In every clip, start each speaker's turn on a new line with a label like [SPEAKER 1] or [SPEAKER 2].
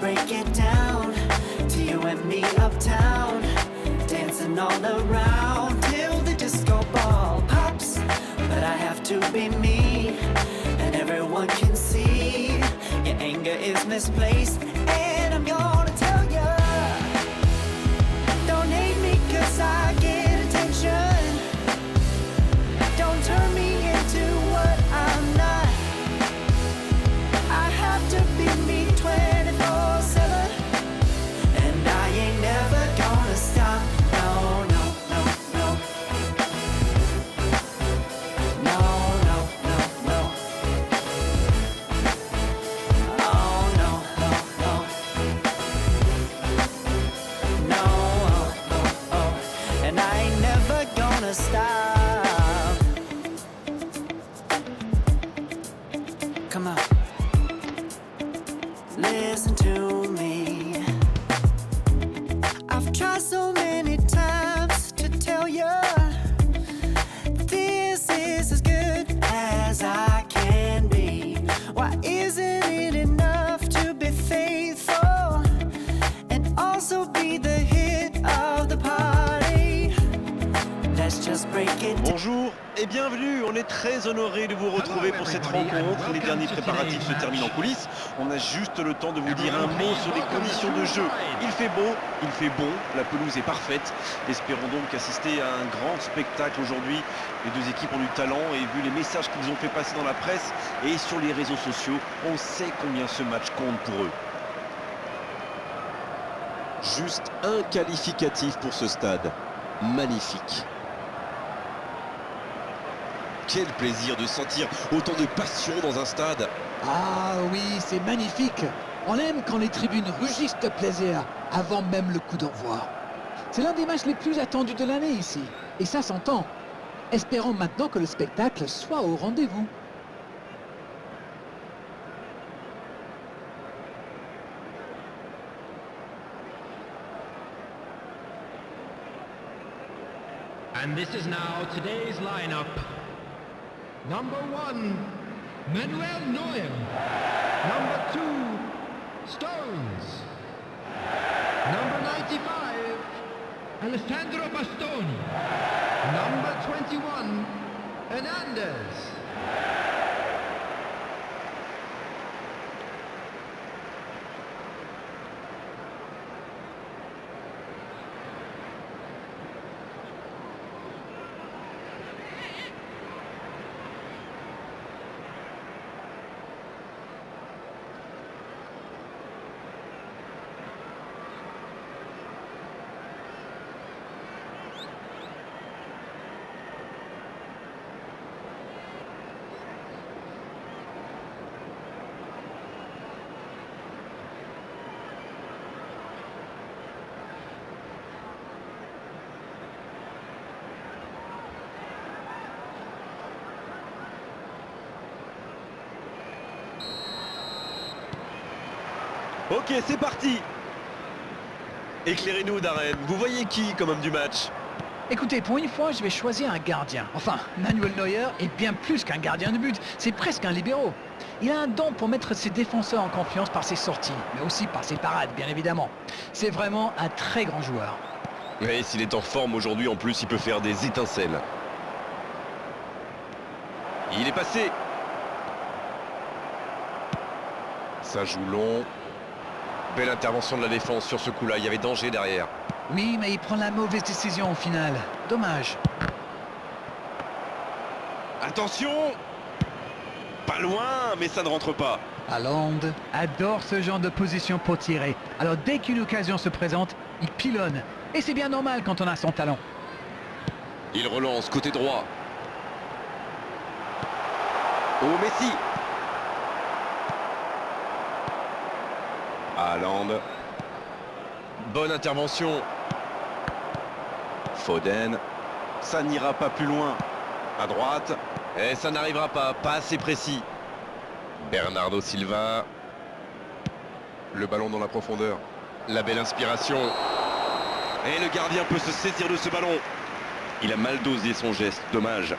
[SPEAKER 1] break it down to you and me uptown, dancing all around till the disco ball pops. But I have to be me, and everyone can see your anger is misplaced, and I'm gonna tell ya, don't hate me 'cause I get attention. Don't turn me into what I'm not. I have to be me 24/7, and I ain't never gonna stop. No, no, no, no. No, no, no, no. Oh, no, no, no. No, oh, oh, oh. And I ain't never gonna stop. Come on. Listen to me. I've tried so many times to tell you this is as good as I can be. Why isn't it enough to be faithful and also be the hit of the party? Let's just break it down.
[SPEAKER 2] Bonjour et bienvenue, on est très honoré de vous retrouver pour cette rencontre. Les derniers préparatifs se terminent en coulisses. On a juste le temps de vous dire un mot sur les conditions de jeu. Il fait beau, il fait bon, la pelouse est parfaite. Espérons donc assister à un grand spectacle aujourd'hui. Les deux équipes ont du talent et vu les messages qu'ils ont fait passer dans la presse et sur les réseaux sociaux, on sait combien ce match compte pour eux.
[SPEAKER 3] Juste un qualificatif pour ce stade. Magnifique. Quel plaisir de sentir autant de passion dans un stade.
[SPEAKER 4] Ah oui, c'est magnifique. On aime quand les tribunes rugissent de plaisir avant même le coup d'envoi. C'est l'un des matchs les plus attendus de l'année ici. Et ça s'entend. Espérons maintenant que le spectacle soit au rendez-vous.
[SPEAKER 5] And this is now today's lineup. Number 1, Manuel Neuer. Number 2, Stones. Number 95, Alessandro Bastoni. Number 21, Hernandez.
[SPEAKER 2] Ok, c'est parti. Éclairez-nous, Darren. Vous voyez qui comme homme du match?
[SPEAKER 4] Écoutez, pour une fois, je vais choisir un gardien. Enfin, Manuel Neuer est bien plus qu'un gardien de but. C'est presque un libéro. Il a un don pour mettre ses défenseurs en confiance par ses sorties, mais aussi par ses parades, bien évidemment. C'est vraiment un très grand joueur.
[SPEAKER 3] Et s'il est en forme aujourd'hui, en plus, il peut faire des étincelles. Il est passé. Ça joue long. Belle intervention de la défense sur ce coup-là. Il y avait danger derrière.
[SPEAKER 4] Oui, mais il prend la mauvaise décision au final. Dommage.
[SPEAKER 3] Attention! Pas loin, mais ça ne rentre pas.
[SPEAKER 4] Haaland adore ce genre de position pour tirer. Alors dès qu'une occasion se présente, il pilonne. Et c'est bien normal quand on a son talent.
[SPEAKER 3] Il relance côté droit. Oh, Messi! Haaland. Bonne intervention. Foden.
[SPEAKER 2] Ça n'ira pas plus loin.
[SPEAKER 3] À droite. Et ça n'arrivera pas. Pas assez précis. Bernardo Silva. Le ballon dans la profondeur. La belle inspiration.
[SPEAKER 2] Et le gardien peut se saisir de ce ballon.
[SPEAKER 3] Il a mal dosé son geste. Dommage.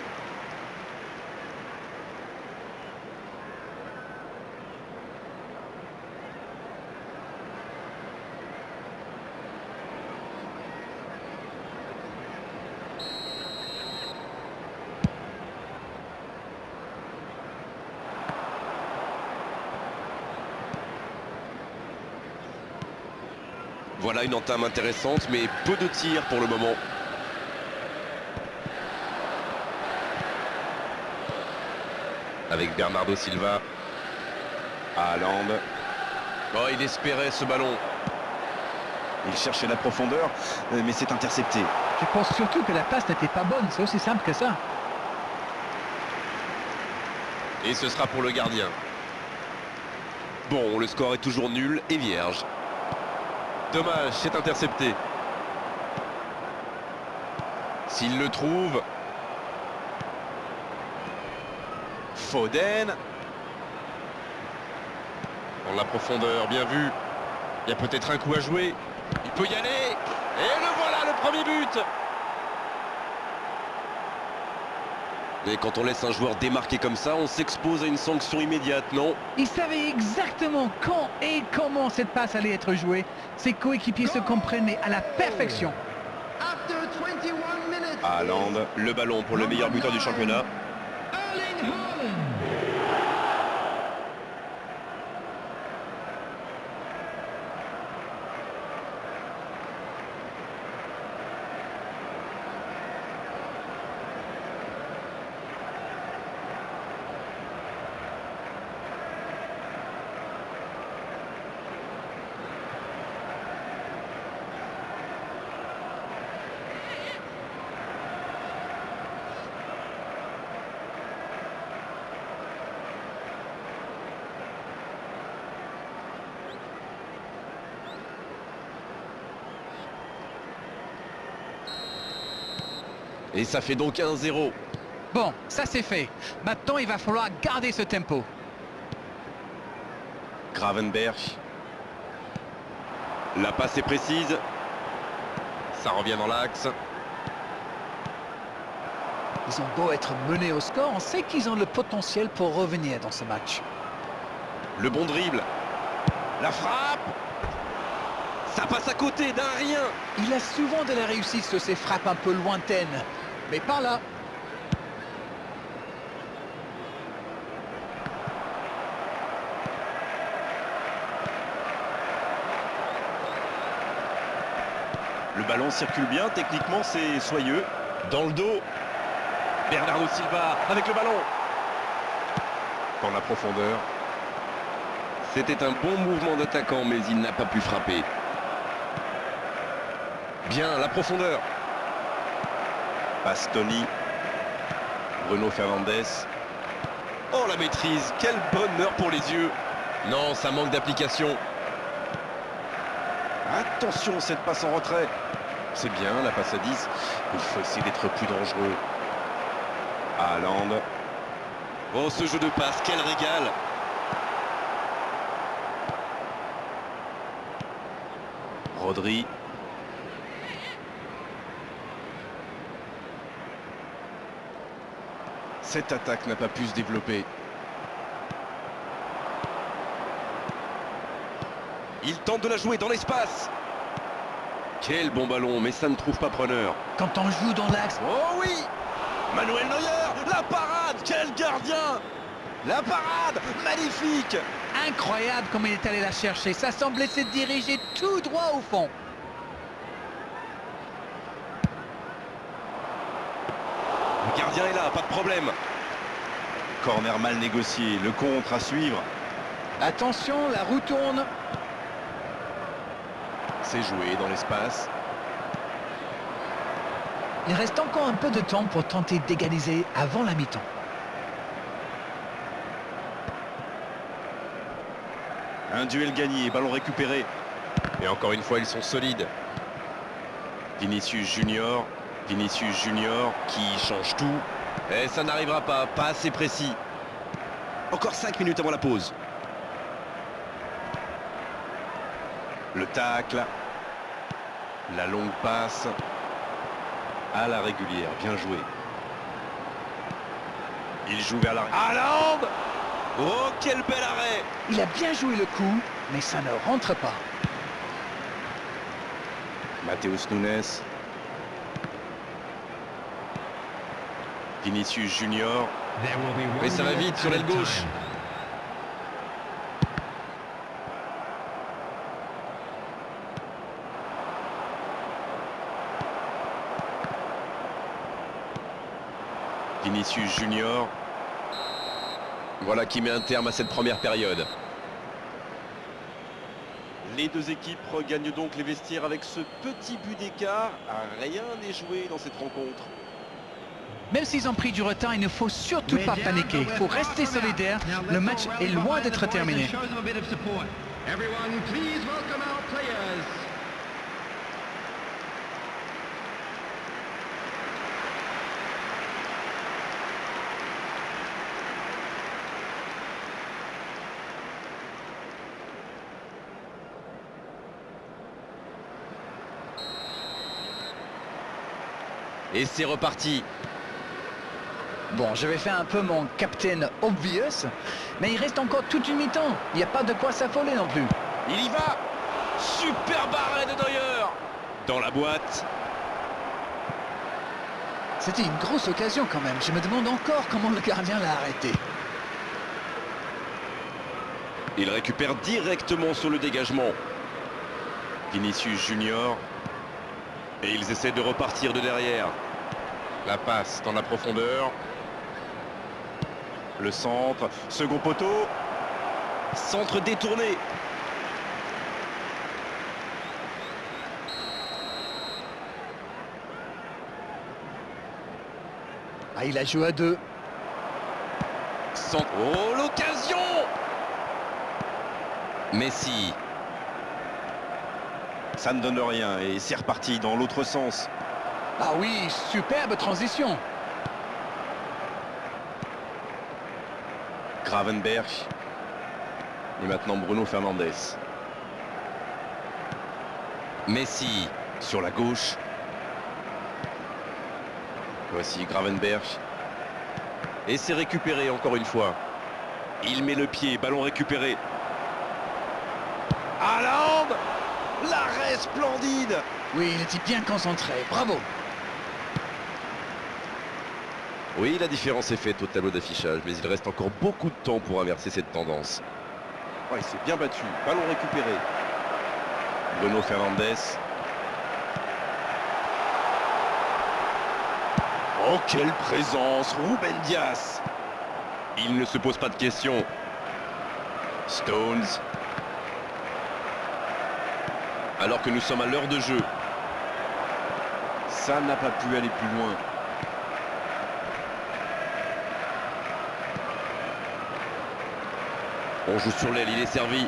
[SPEAKER 3] Voilà une entame intéressante, mais peu de tirs pour le moment. Avec Bernardo Silva. Haaland. Oh, il espérait ce ballon.
[SPEAKER 2] Il cherchait la profondeur, mais c'est intercepté.
[SPEAKER 4] Je pense surtout que la passe n'était pas bonne, c'est aussi simple que ça.
[SPEAKER 3] Et ce sera pour le gardien. Bon, le score est toujours nul et vierge. Dommage, c'est intercepté. S'il le trouve... Foden. Dans la profondeur, bien vu. Il y a peut-être un coup à jouer. Il peut y aller. Et le voilà, le premier but. Et quand on laisse un joueur démarquer comme ça, on s'expose à une sanction immédiate, non?
[SPEAKER 4] Il savait exactement quand et comment cette passe allait être jouée. Ses coéquipiers se comprenaient à la perfection.
[SPEAKER 5] After 21 minutes,
[SPEAKER 3] Haaland, le ballon pour le meilleur buteur du championnat.
[SPEAKER 5] Erling Haaland.
[SPEAKER 3] Et ça fait donc 1-0.
[SPEAKER 4] Bon, ça c'est fait. Maintenant, il va falloir garder ce tempo.
[SPEAKER 3] Gravenberch. La passe est précise. Ça revient dans l'axe.
[SPEAKER 4] Ils ont beau être menés au score, on sait qu'ils ont le potentiel pour revenir dans ce match.
[SPEAKER 3] Le bon dribble. La frappe. Ça passe à côté d'un rien.
[SPEAKER 4] Il a souvent de la réussite sur ses frappes un peu lointaines, mais pas là.
[SPEAKER 2] Le ballon circule bien, techniquement c'est soyeux.
[SPEAKER 3] Dans le dos. Bernardo Silva avec le ballon. Dans la profondeur. C'était un bon mouvement d'attaquant, mais il n'a pas pu frapper. Bien, la profondeur. Bastoni. Bruno Fernandes. Oh, la maîtrise. Quel bonheur pour les yeux. Non, ça manque d'application.
[SPEAKER 2] Attention, cette passe en retrait.
[SPEAKER 3] C'est bien, la passe à 10. Il faut essayer d'être plus dangereux. Haaland. Oh, ce jeu de passe, quel régal. Rodri. Cette attaque n'a pas pu se développer. Il tente de la jouer dans l'espace. Quel bon ballon, mais ça ne trouve pas preneur.
[SPEAKER 4] Quand on joue dans l'axe,
[SPEAKER 3] Oh oui! Manuel Neuer, la parade, quel gardien! La parade, magnifique!
[SPEAKER 4] incroyable comme il est allé la chercher. Ça semblait se diriger tout droit au fond.
[SPEAKER 3] Le gardien est là, pas de problème.
[SPEAKER 2] Corner mal négocié, le contre à suivre.
[SPEAKER 4] Attention, la roue tourne.
[SPEAKER 3] C'est joué dans l'espace.
[SPEAKER 4] Il reste encore un peu de temps pour tenter d'égaliser avant la mi-temps.
[SPEAKER 2] Un duel gagné, ballon récupéré.
[SPEAKER 3] Et encore une fois, ils sont solides. Vinicius Junior qui change tout. Et ça n'arrivera pas assez précis. Encore 5 minutes avant la pause. Le tacle. La longue passe. À la régulière, bien joué. Il joue vers l'arrière. Haaland! Oh, quel bel arrêt!
[SPEAKER 4] Il a bien joué le coup, mais ça ne rentre pas.
[SPEAKER 3] Matheus Nunes. Vinicius Junior.
[SPEAKER 5] There will be one
[SPEAKER 3] Mais ça va
[SPEAKER 5] minute
[SPEAKER 3] vite sur
[SPEAKER 5] at a
[SPEAKER 3] l'aile gauche.
[SPEAKER 5] time.
[SPEAKER 3] Vinicius Junior. Voilà qui met un terme à cette première période.
[SPEAKER 2] Les deux équipes regagnent donc les vestiaires avec ce petit but d'écart. Rien n'est joué dans cette rencontre.
[SPEAKER 4] Même s'ils ont pris du retard, il ne faut surtout pas paniquer. Il faut rester solidaire. Le match est loin d'être terminé.
[SPEAKER 5] Everyone, please welcome our players.
[SPEAKER 3] Et c'est reparti.
[SPEAKER 4] Bon, je vais faire un peu mon Captain Obvious, mais il reste encore toute une mi-temps. Il n'y a pas de quoi s'affoler non plus.
[SPEAKER 3] Il y va. Superbe arrêt de Neuer. Dans la boîte.
[SPEAKER 4] C'était une grosse occasion quand même. Je me demande encore comment le gardien l'a arrêté.
[SPEAKER 3] Il récupère directement sur le dégagement. Vinicius Junior. Et ils essaient de repartir de derrière. La passe dans la profondeur.
[SPEAKER 2] Le centre, second poteau.
[SPEAKER 3] Centre détourné.
[SPEAKER 4] Ah, il a joué à deux.
[SPEAKER 3] Oh, l'occasion. Messi.
[SPEAKER 2] Ça ne donne rien et c'est reparti dans l'autre sens.
[SPEAKER 4] Ah oui, superbe transition.
[SPEAKER 3] Gravenberch. Et maintenant Bruno Fernandes. Messi sur la gauche. Voici Gravenberch. Et c'est récupéré encore une fois. Il met le pied, ballon récupéré.
[SPEAKER 2] Haaland, l'arrêt splendide.
[SPEAKER 4] Oui, il était bien concentré. Bravo.
[SPEAKER 3] Oui, la différence est faite au tableau d'affichage, mais il reste encore beaucoup de temps pour inverser cette tendance.
[SPEAKER 2] Ouais, il s'est bien battu, ballon récupéré.
[SPEAKER 3] Bruno Fernandes. Oh, quelle présence, Ruben Dias. Il ne se pose pas de questions. Stones. Alors que nous sommes à l'heure de jeu.
[SPEAKER 2] Ça n'a pas pu aller plus loin.
[SPEAKER 3] On joue sur l'aile, il est servi.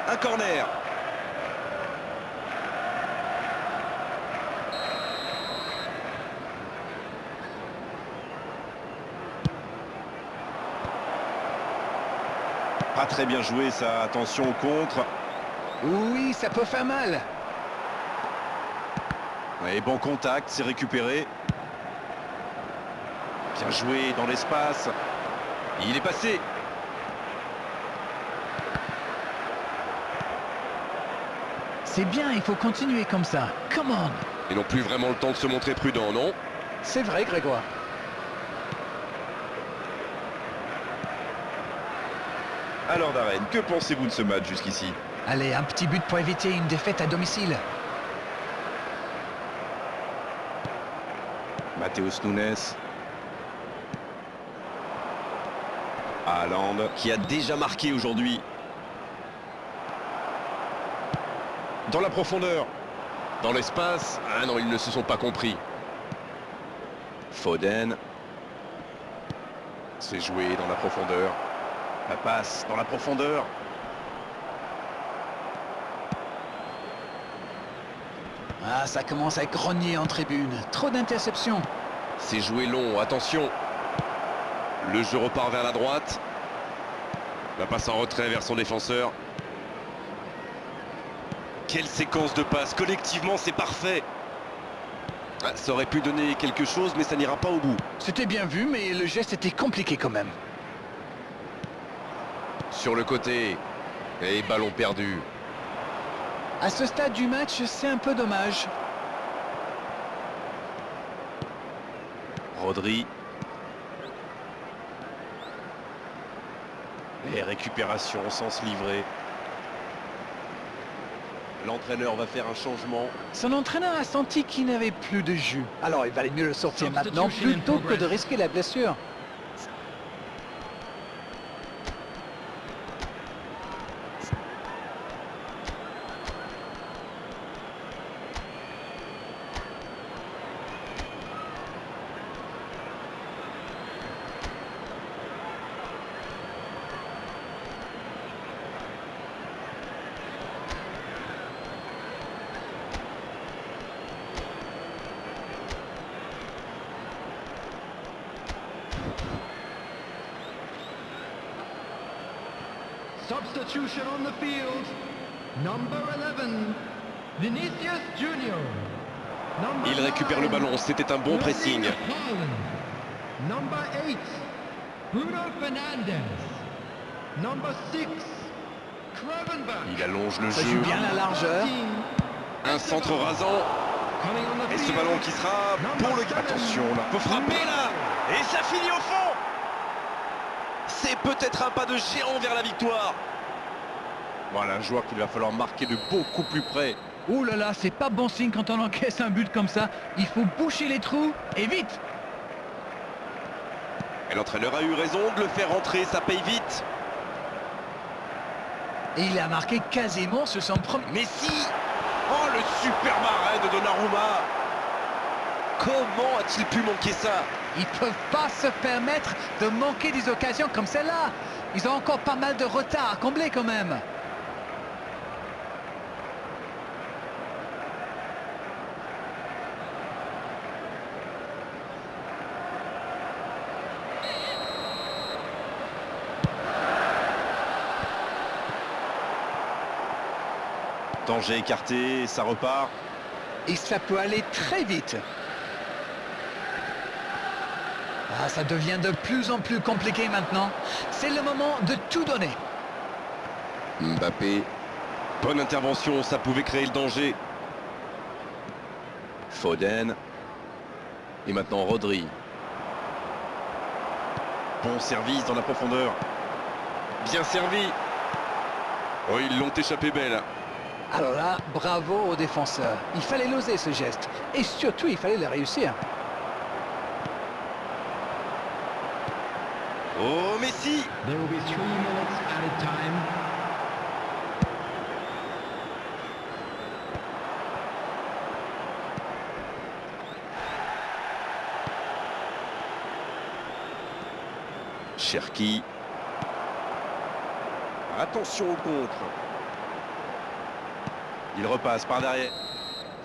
[SPEAKER 2] Un corner. Pas très bien joué ça, attention au contre.
[SPEAKER 4] Oui, ça peut faire mal.
[SPEAKER 2] Et bon contact, c'est récupéré. Bien joué dans l'espace.
[SPEAKER 3] Il est passé.
[SPEAKER 4] C'est bien, il faut continuer comme ça. Come on.
[SPEAKER 3] Ils n'ont plus vraiment le temps de se montrer prudents, non?
[SPEAKER 4] C'est vrai, Grégoire.
[SPEAKER 3] Alors Darren, que pensez-vous de ce match jusqu'ici?
[SPEAKER 4] Allez, un petit but pour éviter une défaite à domicile.
[SPEAKER 2] Matheus Nunes. Haaland.
[SPEAKER 3] Qui a déjà marqué aujourd'hui. Dans la profondeur. Dans l'espace. Ah non, ils ne se sont pas compris.
[SPEAKER 2] Foden.
[SPEAKER 3] C'est joué dans la profondeur.
[SPEAKER 2] La passe dans la profondeur.
[SPEAKER 4] Ah, ça commence à grogner en tribune. Trop d'interceptions.
[SPEAKER 3] C'est joué long, attention. Le jeu repart vers la droite. La passe en retrait vers son défenseur.
[SPEAKER 2] Quelle séquence de passes. Collectivement, c'est parfait.
[SPEAKER 3] Ah, ça aurait pu donner quelque chose, mais ça n'ira pas au bout.
[SPEAKER 4] C'était bien vu, mais le geste était compliqué quand même.
[SPEAKER 3] Sur le côté. Et ballon perdu.
[SPEAKER 4] À ce stade du match, c'est un peu dommage.
[SPEAKER 2] Rodri. Et récupération sans se livrer.
[SPEAKER 3] L'entraîneur va faire un changement.
[SPEAKER 4] Son entraîneur a senti qu'il n'avait plus de jus. Alors il valait mieux le sortir maintenant plutôt que de risquer la blessure.
[SPEAKER 5] Substitution on the field. Number 11, Vinicius Junior. Number
[SPEAKER 3] Il récupère le
[SPEAKER 5] 9,
[SPEAKER 3] ballon, c'était un bon pressing.
[SPEAKER 5] Erling Haaland. Number 8, Bruno Fernandes. Number 6, Kravenberg.
[SPEAKER 3] Il allonge le
[SPEAKER 4] Ça
[SPEAKER 3] jeu.
[SPEAKER 4] joue bien la largeur.
[SPEAKER 3] Un centre rasant.
[SPEAKER 5] Coming on the
[SPEAKER 3] Et ce
[SPEAKER 5] field.
[SPEAKER 3] ballon qui sera pour le... Attention, là, faut frapper là. Et ça finit au fond. C'est peut-être un pas de géant vers la victoire. Voilà un joueur qu'il va falloir marquer de beaucoup plus près.
[SPEAKER 4] Ouh là là, c'est pas bon signe quand on encaisse un but comme ça. Il faut boucher les trous et vite.
[SPEAKER 3] Et l'entraîneur a eu raison de le faire rentrer, ça paye vite.
[SPEAKER 4] Et il a marqué quasiment sur son premier...
[SPEAKER 3] Messi. Oh, le superbe arrêt de Donnarumma. Comment a-t-il pu manquer ça?
[SPEAKER 4] Ils peuvent pas se permettre de manquer des occasions comme celle-là. Ils ont encore pas mal de retard à combler quand même.
[SPEAKER 2] Danger écarté, ça repart.
[SPEAKER 4] Et ça peut aller très vite. Ah, ça devient de plus en plus compliqué maintenant. C'est le moment de tout donner.
[SPEAKER 3] Mbappé. Bonne intervention, ça pouvait créer le danger. Foden. Et maintenant Rodri.
[SPEAKER 2] Bon service dans la profondeur.
[SPEAKER 3] Bien servi. Oh, ils l'ont échappé belle.
[SPEAKER 4] Alors là, bravo aux défenseurs. Il fallait l'oser ce geste. Et surtout, il fallait le réussir.
[SPEAKER 3] Oh, Messi.
[SPEAKER 5] There will be 3 minutes added time.
[SPEAKER 3] Cherki. Attention au contre.
[SPEAKER 2] Il repasse par derrière.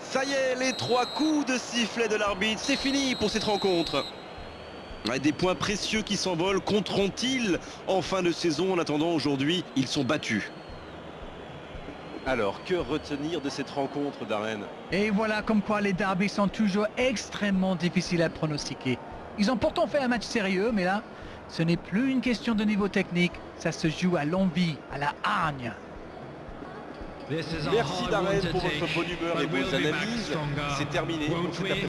[SPEAKER 3] Ça y est, les 3 coups de sifflet de l'arbitre, c'est fini pour cette rencontre.
[SPEAKER 2] Ouais, des points précieux qui s'envolent. Compteront-ils en fin de saison? En attendant, aujourd'hui, ils sont battus. Alors, que retenir de cette rencontre, Darren?
[SPEAKER 4] Et voilà comme quoi les derbys sont toujours extrêmement difficiles à pronostiquer. Ils ont pourtant fait un match sérieux, mais là, ce n'est plus une question de niveau technique. Ça se joue à l'envie, à la hargne.
[SPEAKER 5] This is a
[SPEAKER 2] Merci
[SPEAKER 5] hard
[SPEAKER 2] Darren
[SPEAKER 5] one to
[SPEAKER 2] pour
[SPEAKER 5] take,
[SPEAKER 2] votre bonne humeur et
[SPEAKER 5] but we'll
[SPEAKER 2] vos
[SPEAKER 5] be back
[SPEAKER 2] analyses.
[SPEAKER 5] stronger,
[SPEAKER 2] C'est terminé pour
[SPEAKER 5] won't
[SPEAKER 2] cet
[SPEAKER 5] we?
[SPEAKER 2] après-midi.